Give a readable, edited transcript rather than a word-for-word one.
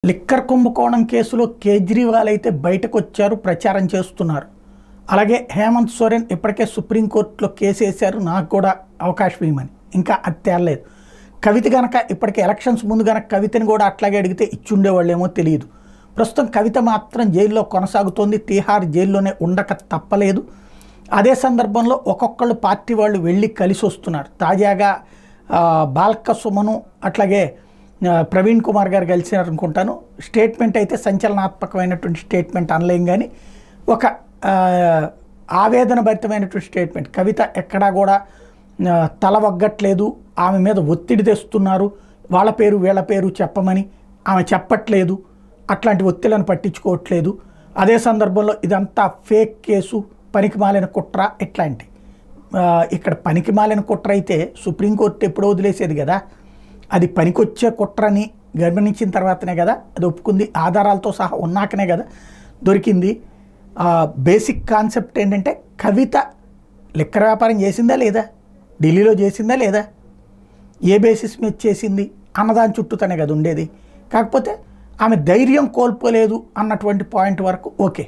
Liquor కుంభకోణం కేసులో కేజ్రీవాల్ అయితే బయటకు వచ్చారు, ప్రచారం చేస్తున్నారు. అలాగే హేమంత్ సోరెన్ ఇప్పటికే సుప్రీంకోర్టులో కేసు వేశారు, నాకు కూడా అవకాశం ఇవ్వమని. ఇంకా అది తేలలేదు. కవిత గనక ఇప్పటికే ఎలక్షన్స్ ముందు గనక కవితని కూడా అట్లాగే అడిగితే ఇచ్చుండేవాళ్ళేమో తెలియదు. ప్రస్తుతం కవిత మాత్రం జైల్లో కొనసాగుతోంది, తీహార్ జైల్లోనే ఉండక తప్పలేదు. అదే సందర్భంలో ఒక్కొక్కళ్ళు పార్టీ వాళ్ళు వెళ్ళి కలిసి వస్తున్నారు. తాజాగా బాల్క సుమను అట్లాగే ప్రవీణ్ కుమార్ గారు కలిసినారు అనుకుంటాను. స్టేట్మెంట్ అయితే సంచలనాత్మకమైనటువంటి స్టేట్మెంట్ అనలేం, కానీ ఒక ఆవేదన భరితమైనటువంటి స్టేట్మెంట్. కవిత ఎక్కడా కూడా తల వగ్గట్లేదు, ఆమె మీద ఒత్తిడి తెస్తున్నారు, వాళ్ళ పేరు వీళ్ళ పేరు చెప్పమని ఆమె చెప్పట్లేదు, అట్లాంటి ఒత్తిళ్లను పట్టించుకోవట్లేదు. అదే సందర్భంలో ఇదంతా ఫేక్ కేసు, పనికిమాలిన కుట్ర, ఇట్లాంటి ఇక్కడ పనికిమాలిన కుట్ర అయితే సుప్రీంకోర్టు ఎప్పుడో వదిలేసేది కదా. అది పనికొచ్చే కుట్రని గమనించిన తర్వాతనే కదా అది ఒప్పుకుంది, ఆధారాలతో సహా ఉన్నాకనే కదా దొరికింది. బేసిక్ కాన్సెప్ట్ ఏంటంటే కవిత లిక్కర్ వ్యాపారం చేసిందా లేదా, ఢిల్లీలో చేసిందా లేదా, ఏ బేసిస్ మీద చేసింది అన్నదాని చుట్టూతోనే కదా ఉండేది. కాకపోతే ఆమె ధైర్యం కోల్పోలేదు అన్నటువంటి పాయింట్ వరకు ఓకే.